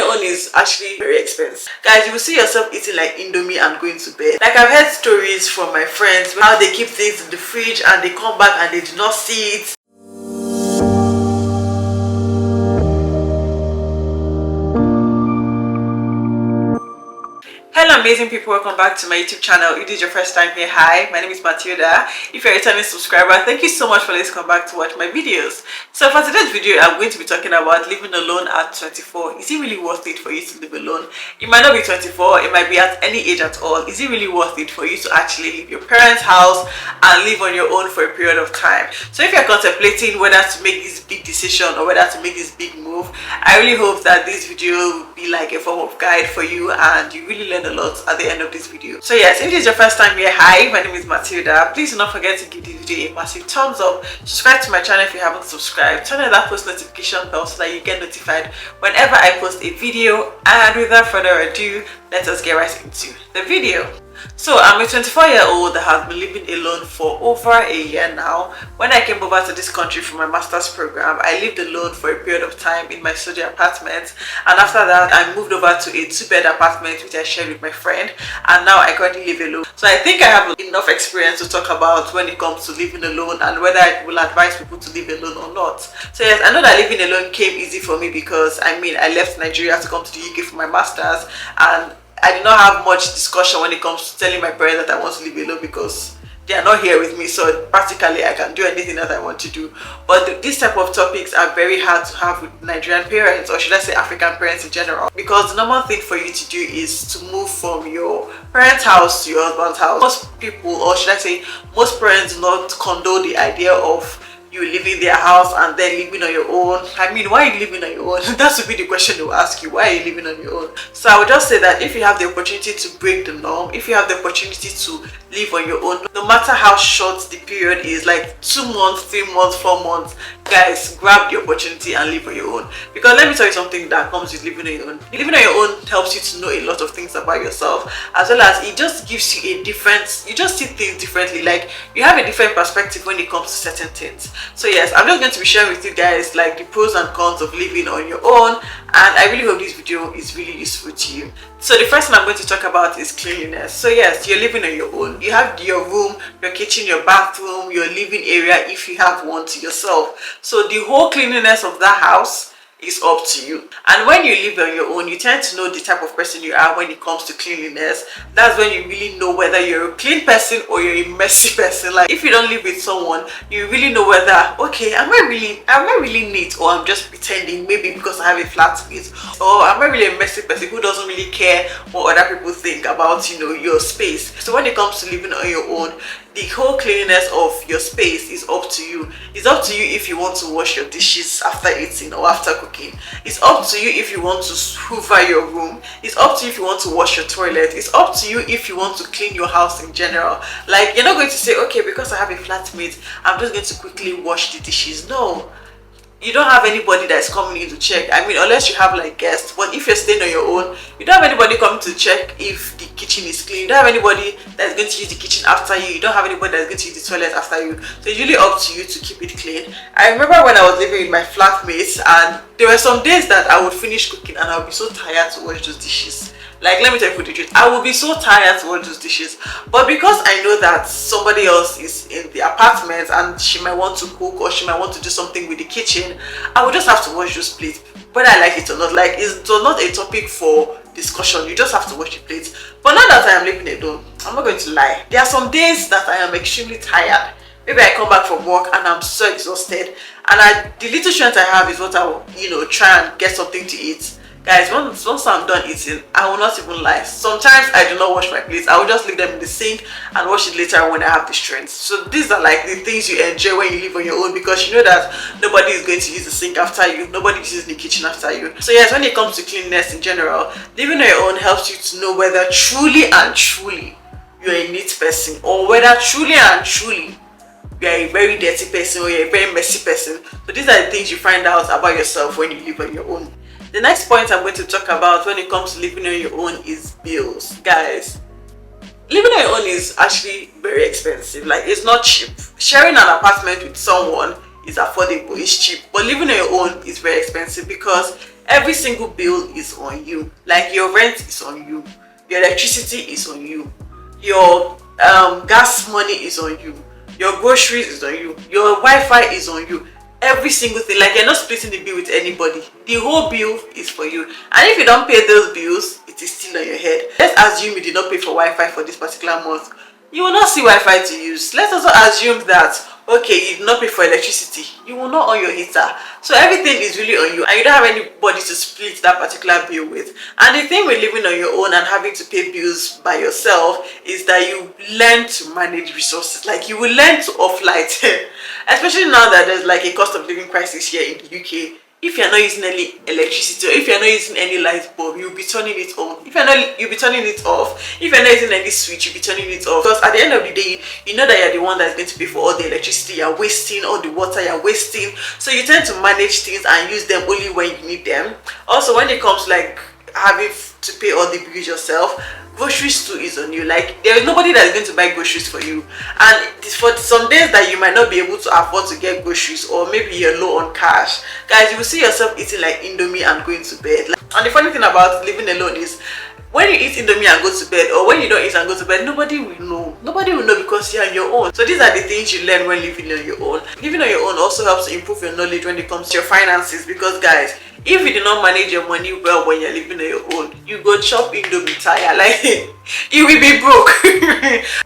your own is actually very expensive. Guys, you will see yourself eating like Indomie and going to bed. Like, I've heard stories from my friends how they keep things in the fridge and they come back and they do not see it. Hello amazing people, welcome back to my YouTube channel. If this is your first time here, hi, my name is Mahtilda. If you're a returning subscriber, thank you so much for let's come back to watch my videos. So for today's video, I'm going to be talking about living alone at 24. Is it really worth it for you to live alone? It might not be 24, it might be at any age at all. Is it really worth it for you to actually leave your parents' house and live on your own for a period of time? So if you're contemplating whether to make this big decision or whether to make this big move, I really hope that this video will be like a form of guide for you and you really learn a lot at the end of this video. So yes, if this is your first time here, hi, my name is Mahtilda. Please do not forget to give this video a massive thumbs up, subscribe to my channel if you haven't subscribed, turn on that post notification bell so that you get notified whenever I post a video. And without further ado, let us get right into the video. So I'm a 24-year-old that has been living alone for over a year now. When I came over to this country for my master's program, I lived alone for a period of time in my studio apartment, and after that I moved over to a 2-bed apartment which I shared with my friend, and now I currently live alone. So I think I have enough experience to talk about when it comes to living alone and whether I will advise people to live alone or not. So yes, I know that living alone came easy for me because I left Nigeria to come to the UK for my master's, and I did not have much discussion when it comes to telling my parents that I want to live alone because they are not here with me, so practically I can do anything that I want to do. But these type of topics are very hard to have with Nigerian parents, or should I say African parents in general, because the normal thing for you to do is to move from your parents' house to your husband's house. Most people, or should I say most parents, do not condone the idea of you leaving their house and then living on your own. Why are you living on your own? That would be the question they will ask you. Why are you living on your own? So I would just say that if you have the opportunity to break the norm, if you have the opportunity to live on your own, no matter how short the period is, like 2 months, 3 months, 4 months, guys, grab the opportunity and live on your own. Because let me tell you something that comes with living on your own. Living on your own helps you to know a lot of things about yourself, as well as it just gives you a different, you just see things differently. Like, you have a different perspective when it comes to certain things. So yes, I'm just going to be sharing with you guys like the pros and cons of living on your own, and I really hope this video is really useful to you. So the first thing I'm going to talk about is cleanliness. So yes, you're living on your own. You have your room, your kitchen, your bathroom, your living area if you have one to yourself. So the whole cleanliness of that house is up to you. And when you live on your own, you tend to know the type of person you are when it comes to cleanliness. That's when you really know whether you're a clean person or you're a messy person. Like, if you don't live with someone, you really know whether, okay, am I really neat, or I'm just pretending, maybe because I have a flatmate, or am I really a messy person who doesn't really care what other people think about, your space. So when it comes to living on your own, the whole cleanliness of your space is up to you. It's up to you if you want to wash your dishes after eating or after cooking. It's up to you if you want to hoover your room. It's up to you if you want to wash your toilet. It's up to you if you want to clean your house in general. Like, you're not going to say, okay, because I have a flatmate, I'm just going to quickly wash the dishes. No. You don't have anybody that's coming in to check. Unless you have like guests. But if you're staying on your own, you don't have anybody coming to check if the kitchen is clean. You don't have anybody that's going to use the kitchen after you. You don't have anybody that's going to use the toilet after you. So it's really up to you to keep it clean. I remember when I was living with my flatmates, and there were some days that I would finish cooking and I would be so tired to wash those dishes. Like, let me tell you the truth, I will be so tired to wash those dishes. But because I know that somebody else is in the apartment and she might want to cook or she might want to do something with the kitchen, I will just have to wash those plates, whether I like it or not. Like, it's not a topic for discussion. You just have to wash the plates. But now that I am living alone, I'm not going to lie, there are some days that I am extremely tired. Maybe I come back from work and I'm so exhausted, and the little strength I have is what I will, try and get something to eat. Guys, once I'm done eating, I will not even lie. Sometimes I do not wash my plates. I will just leave them in the sink and wash it later when I have the strength. So these are like the things you enjoy when you live on your own, because you know that nobody is going to use the sink after you. Nobody uses the kitchen after you. So yes, when it comes to cleanliness in general, living on your own helps you to know whether truly and truly you're a neat person, or whether truly and truly you're a very dirty person or you're a very messy person. So these are the things you find out about yourself when you live on your own. The next point I'm going to talk about when it comes to living on your own is bills. Guys, living on your own is actually very expensive. Like, it's not cheap. Sharing an apartment with someone is affordable, it's cheap. But living on your own is very expensive because Every single bill is on you. Like your rent is on you, your electricity is on you, your gas money is on you, your groceries is on you, your Wi-Fi is on you. Every single thing. Like, you're not splitting the bill with anybody. The whole bill is for you. And if you don't pay those bills, it is still on your head. Let's assume you did not pay for Wi-Fi for this particular month. You will not see Wi-Fi to use. Let's also assume that, okay, you did not pay for electricity. You will not on your heater. So everything is really on you, and you don't have anybody to split that particular bill with. And the thing with living on your own and having to pay bills by yourself is that you learn to manage resources. Like, you will learn to off-light. Especially now that there's like a cost of living crisis here in the UK. If you're not using any electricity, or if you're not using any light bulb, you'll be turning it on. If you're not, you'll be turning it off. If you're not using any switch, you'll be turning it off. Because at the end of the day, you know that you're the one that's going to pay for all the electricity you're wasting, all the water you're wasting. So you tend to manage things and use them only when you need them. Also, when it comes to like having to pay all the bills yourself, groceries too is on you. Like, there is nobody that's going to buy groceries for you, and for some days that you might not be able to afford to get groceries, or maybe you're low on cash, guys, you will see yourself eating like Indomie and going to bed. Like, and the funny thing about living alone is, when you eat Indomie and go to bed, or when you don't eat and go to bed, nobody will know. Nobody will know, because you're on your own. So these are the things you learn when living on your own. Living on your own also helps to improve your knowledge when it comes to your finances, because guys, if you do not manage your money well when you're living on your own, you go chop Indomie tire. Like, you will be broke.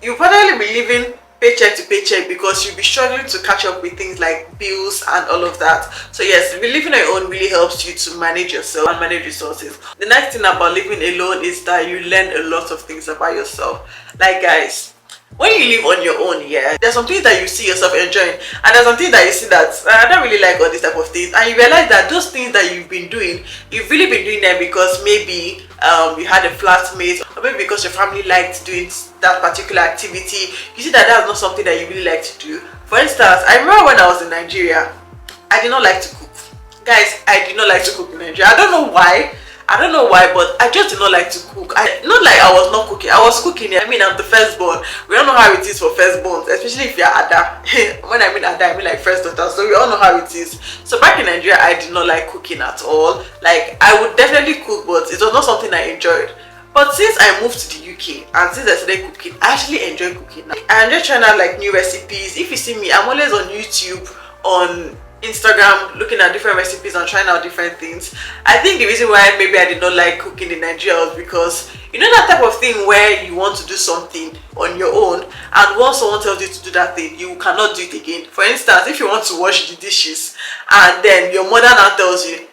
You'll probably be living paycheck to paycheck, because you'll be struggling to catch up with things like bills and all of that. So yes, living on your own really helps you to manage yourself and manage resources. The next thing about living alone is that you learn a lot of things about yourself. Like, guys, when you live on your own, yeah, there's some things that you see yourself enjoying, and there's some things that you see that I don't really like all these type of things, and you realize that those things that you've been doing, you've really been doing them because maybe you had a flatmate, or maybe because your family liked doing that particular activity. You see that that's not something that you really like to do. For instance, I remember when I was in Nigeria, I did not like to cook. Guys, I did not like to cook in Nigeria. I don't know why, but I just did not like to cook. Not like I was not cooking, I was cooking. I mean, I'm the firstborn. We all know how it is for firstborns, especially if you're Ada. When I mean Ada, I mean like first daughter. So we all know how it is. So back in Nigeria, I did not like cooking at all. Like, I would definitely cook, but it was not something I enjoyed. But since I moved to the UK, and since I started cooking, I actually enjoy cooking. I enjoy trying out like new recipes. If you see me, I'm always on YouTube, on Instagram, looking at different recipes and trying out different things. I think the reason why maybe I did not like cooking in Nigeria was because, you know, that type of thing where you want to do something on your own, and once someone tells you to do that thing, you cannot do it again. For instance, if you want to wash the dishes, and then your mother now tells you,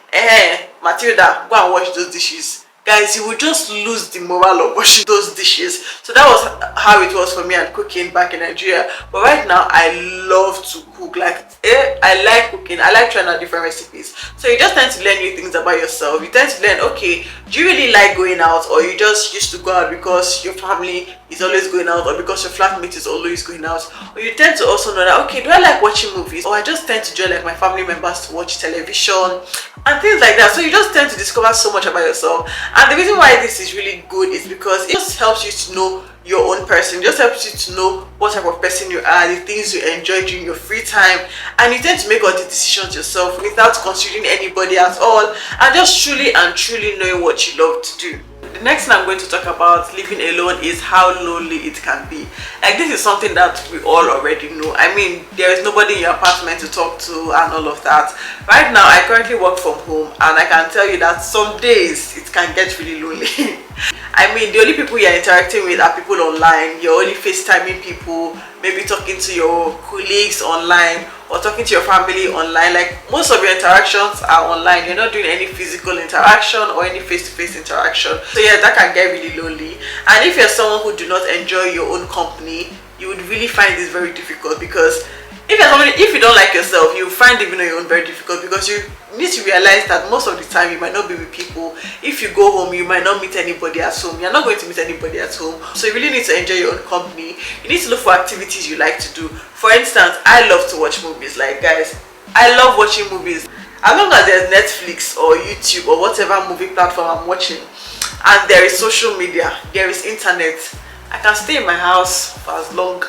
Matilda, go and wash those dishes, guys, you will just lose the morale of washing those dishes. So that was how it was for me and cooking back in Nigeria. But right now, I love to cook. Like, I like cooking. I like trying out different recipes. So you just tend to learn new things about yourself. You tend to learn, okay, do you really like going out, or you just used to go out because your family is always going out, or because your flatmate is always going out? Or you tend to also know that, okay, do I like watching movies, or I just tend to join like my family members to watch television and things like that. So you just tend to discover so much about yourself. And the reason why this is really good is because it just helps you to know your own person. It just helps you to know what type of person you are, the things you enjoy during your free time, and you tend to make all the decisions yourself without considering anybody at all, and just truly and truly knowing what you love to do. The next thing I'm going to talk about living alone is how lonely it can be. Like, this is something that we all already know. I mean, there is nobody in your apartment to talk to and all of that. Right now, I currently work from home, and I can tell you that some days it can get really lonely. I mean, the only people you're interacting with are people online. You're only FaceTiming people, maybe talking to your colleagues online, or talking to your family online. Like, most of your interactions are online. You're not doing any physical interaction or any face-to-face interaction. So yeah, that can get really lonely. And if you're someone who do not enjoy your own company, you would really find this very difficult, because if you don't like yourself, you find living on your own very difficult, because you need to realize that most of the time you might not be with people. If you go home, you might not meet anybody at home. You're not going to meet anybody at home. So you really need to enjoy your own company. You need to look for activities you like to do. For instance, I love to watch movies. Like, guys, I love watching movies. As long as there's Netflix or YouTube or whatever movie platform I'm watching, and there is social media, there is internet, I can stay in my house for as long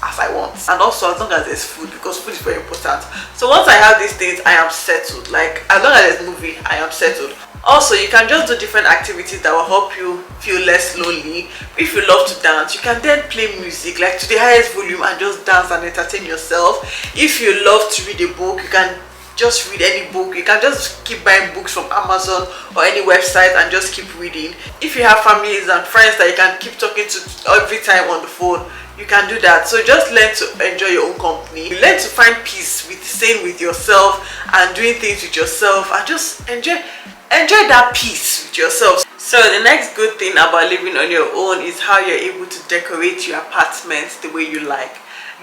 as I want, and also as long as there's food, because food is very important. So once I have these things, I am settled. Like, as long as there's movie, I am settled. Also, you can just do different activities that will help you feel less lonely. If you love to dance, you can then play music like to the highest volume and just dance and entertain yourself. If you love to read a book, you can just read any book. You can just keep buying books from Amazon or any website and just keep reading. If you have families and friends that you can keep talking to every time on the phone, you can do that. So just learn to enjoy your own company. You learn to find peace with staying with yourself and doing things with yourself, and just enjoy that peace with yourself. So the next good thing about living on your own is how you're able to decorate your apartment the way you like.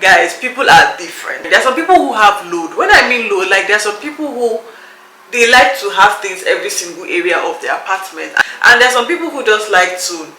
Guys, people are different. There are some people who have load. When I mean load, like there are some people who they like to have things every single area of their apartment, and there are some people who just like to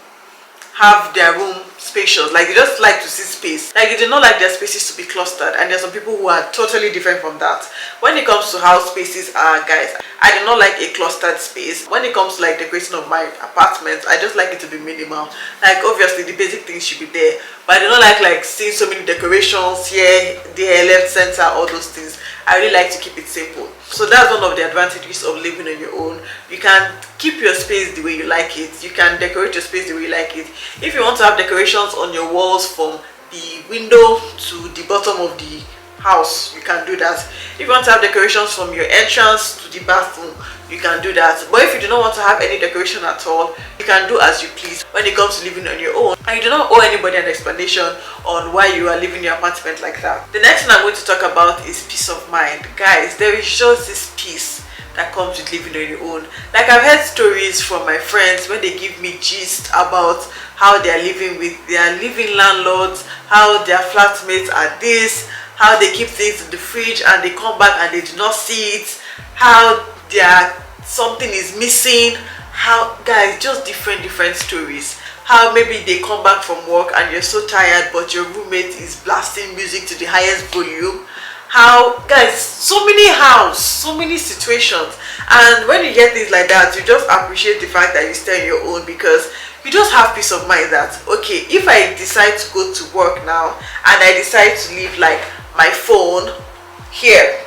have their room spacious, like they just like to see space, like they do not like their spaces to be clustered. And there's some people who are totally different from that. When it comes to how spaces are, guys, I do not like a clustered space. When it comes to like decorating of my apartment, I just like it to be minimal. Like obviously the basic things should be there, but I do not like seeing so many decorations here, there, left, center, all those things. I really like to keep it simple. So that's one of the advantages of living on your own. You can keep your space the way you like it. You can decorate your space the way you like it. If you want to have decorations on your walls from the window to the bottom of the house, you can do that. If you want to have decorations from your entrance to the bathroom, you can do that. But if you do not want to have any decoration at all, you can do as you please when it comes to living on your own, and you do not owe anybody an explanation on why you are living in your apartment like that. The next thing I'm going to talk about is peace of mind. Guys, there is just this peace that comes with living on your own. Like I've heard stories from my friends when they give me gist about how they are living with their living landlords, how their flatmates are this, how they keep things in the fridge and they come back and they do not see it, how something is missing, how, guys, just different stories. How maybe they come back from work and you're so tired but your roommate is blasting music to the highest volume. How, guys, so many situations. And when you get things like that, you just appreciate the fact that you stay on your own, because you just have peace of mind that, okay, if I decide to go to work now and I decide to leave like my phone here,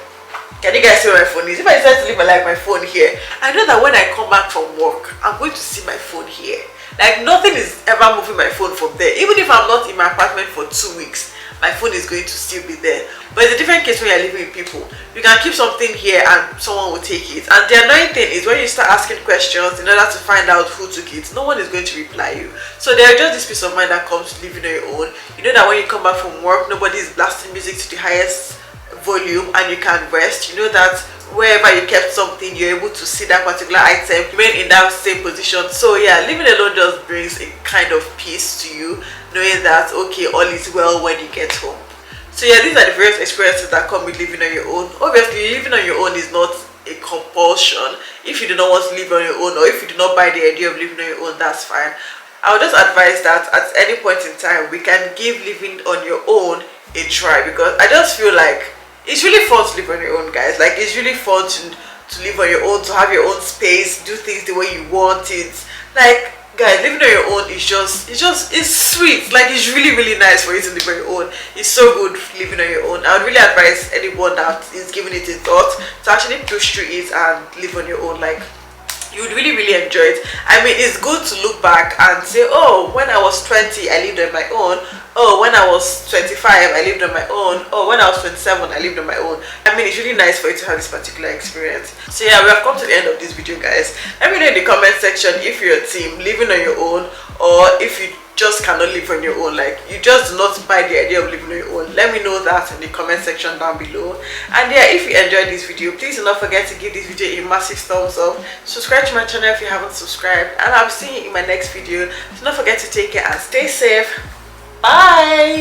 can you guys see where my phone is? If I decide to leave my phone here, I know that when I come back from work, I'm going to see my phone here. Like nothing is ever moving my phone from there. Even if I'm not in my apartment for 2 weeks, my phone is going to still be there. But it's a different case when you're living with people. You can keep something here and someone will take it. And the annoying thing is when you start asking questions in order to find out who took it, no one is going to reply you. So there's just this peace of mind that comes to living on your own. You know that when you come back from work, nobody is blasting music to the highest volume and you can rest. You know that wherever you kept something, you're able to see that particular item, remain in that same position. So yeah, living alone just brings a kind of peace to you, knowing that okay, all is well when you get home. So yeah, these are the various experiences that come with living on your own. Obviously, living on your own is not a compulsion. If you do not want to live on your own, or if you do not buy the idea of living on your own, that's fine. I would just advise that at any point in time, we can give living on your own a try, because I just feel like it's really fun to live on your own, guys. Like it's really fun to live on your own, to have your own space, do things the way you want it. Like, guys, living on your own is it's sweet. Like it's really nice for you to live on your own. It's so good living on your own. I would really advise anyone that is giving it a thought to actually push through it and live on your own. Like you would really enjoy it. I mean, it's good to look back and say, oh, when I was 20 I lived on my own. Oh, when I was 25 I lived on my own. Oh, when I was 27 I lived on my own. I mean, it's really nice for you to have this particular experience. So yeah, we have come to the end of this video, guys. Let me know in the comment section if you're a team living on your own, or if you just cannot live on your own, like you just do not buy the idea of living on your own. Let me know that in the comment section down below. And yeah, if you enjoyed this video, please do not forget to give this video a massive thumbs up. Subscribe to my channel if you haven't subscribed, and I'll see you in my next video. Do not forget to take care and stay safe. Bye.